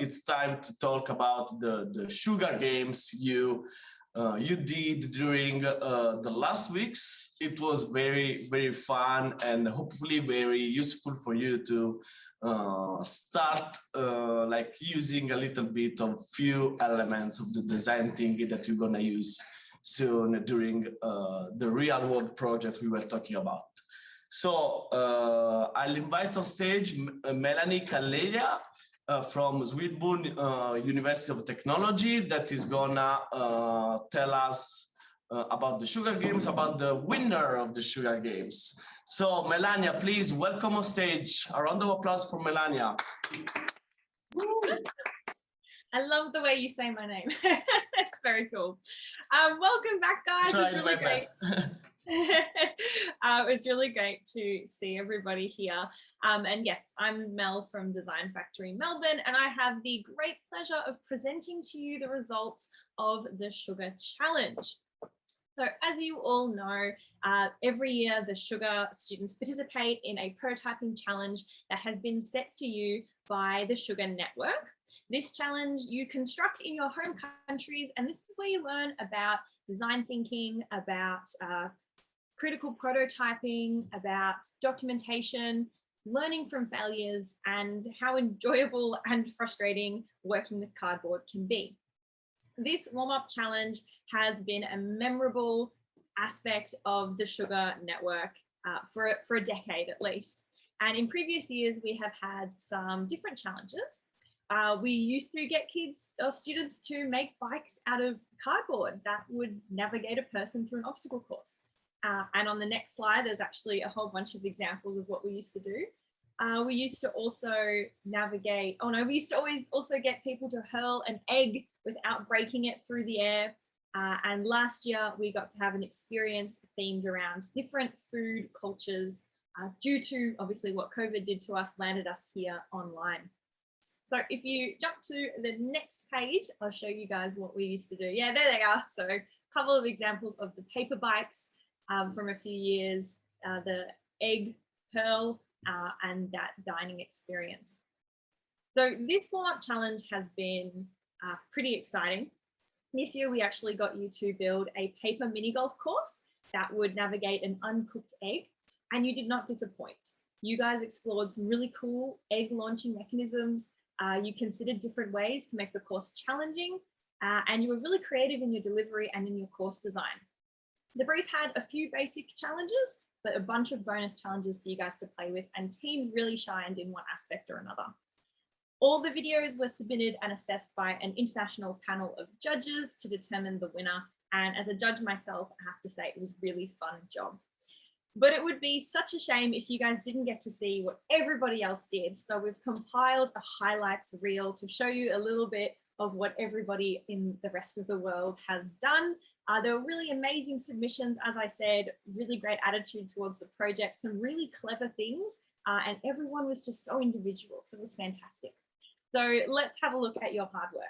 it's time to talk about the sugar games you did during the last weeks. It was very, very fun and hopefully very useful for you to start like using a little bit of few elements of the design thinking that you're gonna use soon during the real world project we were talking about. So I'll invite on stage Melanie Calleja from Sweden University of Technology that is gonna tell us about the sugar games, about the winner of the sugar games. So Melania, please welcome on stage. A round of applause for Melania. I love the way you say my name. It's very cool. Welcome back, guys. Trying my best. It's really great to see everybody here. And yes, I'm Mel from Design Factory Melbourne, and I have the great pleasure of presenting to you the results of the Sugar Challenge. So as you all know, every year the Sugar students participate in a prototyping challenge that has been set to you by the Sugar Network. This challenge you construct in your home countries, and this is where you learn about design thinking, about critical prototyping, about documentation, learning from failures, and how enjoyable and frustrating working with cardboard can be. This warm-up challenge has been a memorable aspect of the Sugar Network for a decade at least. And in previous years, we have had some different challenges. We used to get kids or students to make bikes out of cardboard that would navigate a person through an obstacle course. And on the next slide, there's actually a whole bunch of examples of what we used to do. We used to also navigate, we used to always also get people to hurl an egg without breaking it through the air. And last year we got to have an experience themed around different food cultures due to obviously what COVID did to us, landed us here online. So if you jump to the next page, I'll show you guys what we used to do. Yeah, there they are. So a couple of examples of the paper bikes from a few years, the egg hurl, and that dining experience. So this warm-up challenge has been pretty exciting. This year we actually got you to build a paper mini golf course that would navigate an uncooked egg, and you did not disappoint. You guys explored some really cool egg launching mechanisms. You considered different ways to make the course challenging, and you were really creative in your delivery and in your course design. The brief had a few basic challenges, but a bunch of bonus challenges for you guys to play with, and teams really shined in one aspect or another. All the videos were submitted and assessed by an international panel of judges to determine the winner. And as a judge myself, I have to say it was a really fun job. But it would be such a shame if you guys didn't get to see what everybody else did. So we've compiled a highlights reel to show you a little bit of what everybody in the rest of the world has done. There were really amazing submissions, as I said, really great attitude towards the project, some really clever things, and everyone was just so individual, so it was fantastic. So let's have a look at your hard work.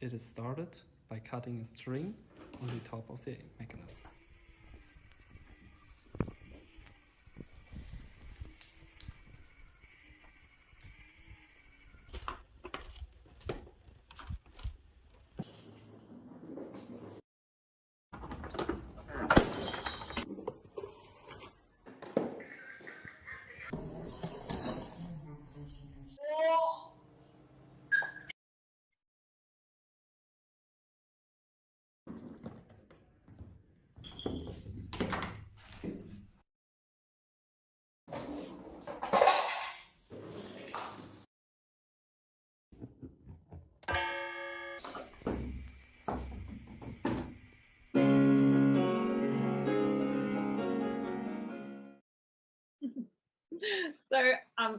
It is started by cutting a string on the top of the mechanism. So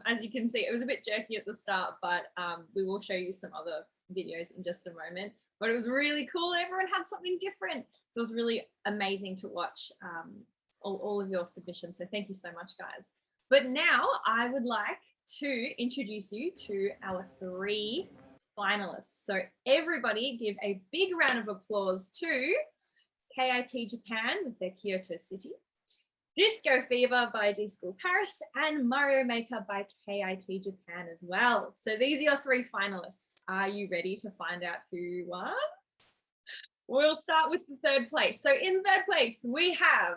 as you can see, it was a bit jerky at the start, but we will show you some other videos in just a moment. but it was really cool. Everyone had something different. So it was really amazing to watch all of your submissions. So thank you so much, guys. But now I would like to introduce you to our 3 finalists. So everybody give a big round of applause to KIT Japan with their Kyoto City, Disco Fever by D-School Paris, and Mario Maker by KIT Japan as well. So these are your 3 finalists. Are you ready to find out who won? We'll start with the 3rd place. So in 3rd place, we have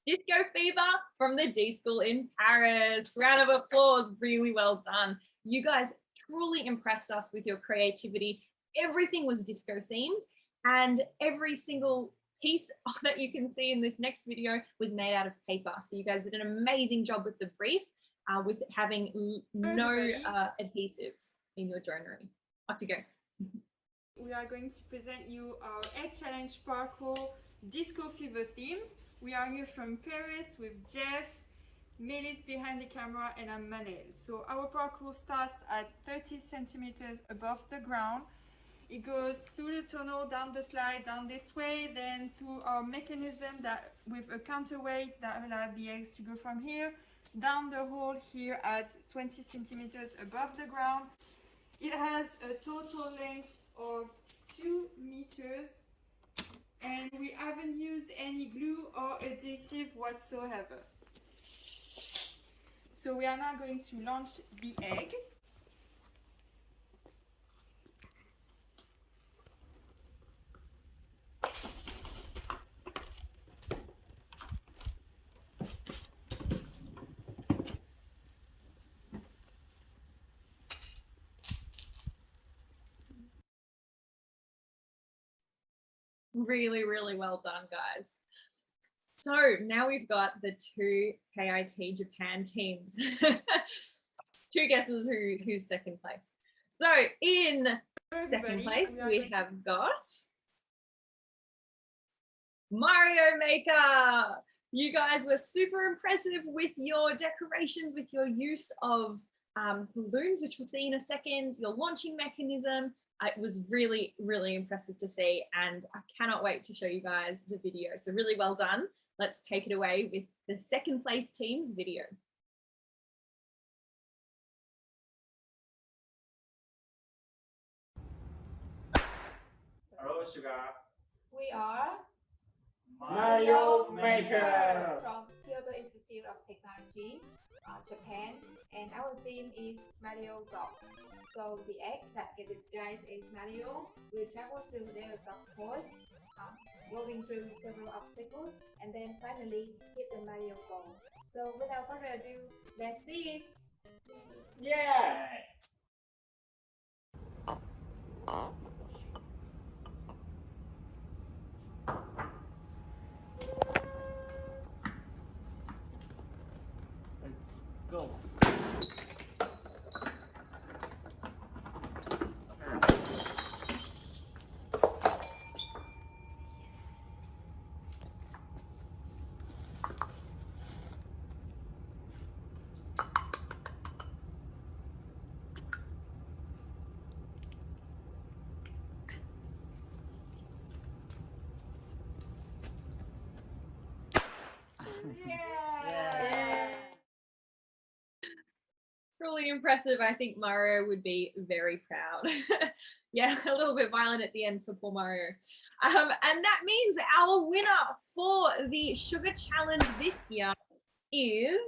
Disco Fever from the D-School in Paris. Round of applause, really well done. You guys truly impressed us with your creativity. Everything was disco themed, and every single piece that you can see in this next video was made out of paper. So you guys did an amazing job with the brief, with having no adhesives in your joinery. Off you go. We are going to present you our Egg Challenge Parkour Disco Fever themed. We are here from Paris with Jeff, Melis behind the camera, and I'm Manel. So our parkour starts at 30 centimeters above the ground. It goes through the tunnel, down the slide, down this way, then through our mechanism that with a counterweight that allows the eggs to go from here, down the hole here at 20 centimeters above the ground. It has a total length of 2 meters, and we haven't used any glue or adhesive whatsoever. So we are now going to launch the egg. Really, really well done, guys. So now we've got the 2 KIT Japan teams. 2 guesses who's 2nd place. So in 2nd place, we have got Mario Maker. You guys were super impressive with your decorations, with your use of balloons, which we'll see in a second, your launching mechanism. It was really, really impressive to see, and I cannot wait to show you guys the video. So really well done. Let's take it away with the 2nd place team's video. Hello, Sugar. We are Mario Maker. from Kyoto Institute of Technology, Japan, and our theme is Mario Golf. So the egg that get disguised as Mario will travel through the golf course, going through several obstacles, and then finally hit the Mario goal. So without further ado, let's see it. Yeah. Let's go. Yeah. Really impressive. I think Mario would be very proud. Yeah, a little bit violent at the end for poor Mario. And that means our winner for the Sugar Challenge this year is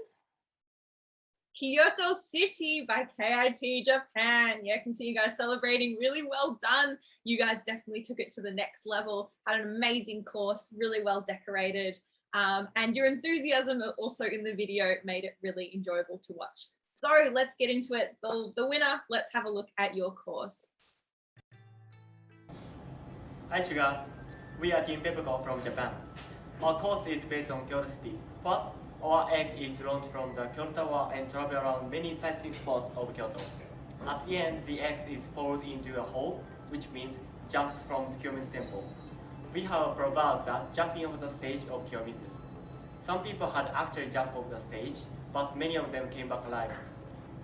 Kyoto City by KIT Japan. Yeah, I can see you guys celebrating. Really well done. You guys definitely took it to the next level. Had an amazing course, really well decorated. And your enthusiasm also in the video made it really enjoyable to watch. So let's get into it. The winner, let's have a look at your course. Hi Sugar, we are Team Pepco from Japan. Our course is based on Kyoto City. First, our egg is launched from the Kyoto Tower and travel around many sightseeing spots of Kyoto. At the end, the egg is folded into a hole, which means jump from Kiyomizu Temple. We have provided the jumping off the stage of Kiyomizu. Some people had actually jumped off the stage, but many of them came back alive.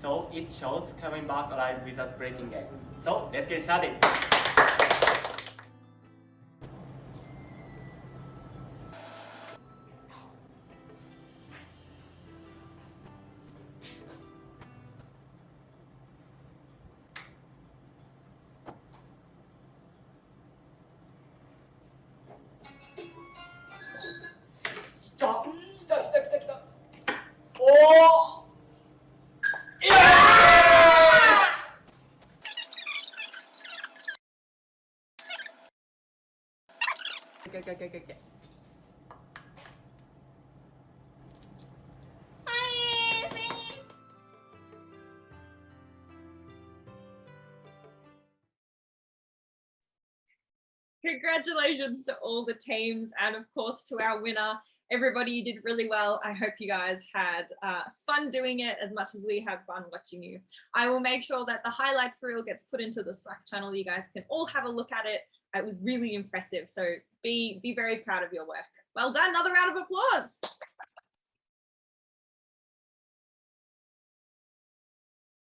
So it shows coming back alive without breaking egg. So let's get started. Go, go, go, go, go. Congratulations to all the teams and of course to our winner. Everybody, you did really well. I hope you guys had fun doing it as much as we had fun watching you. I will make sure that the highlights reel gets put into the Slack channel. You guys can all have a look at it. It was really impressive. So be very proud of your work. Well done. Another round of applause.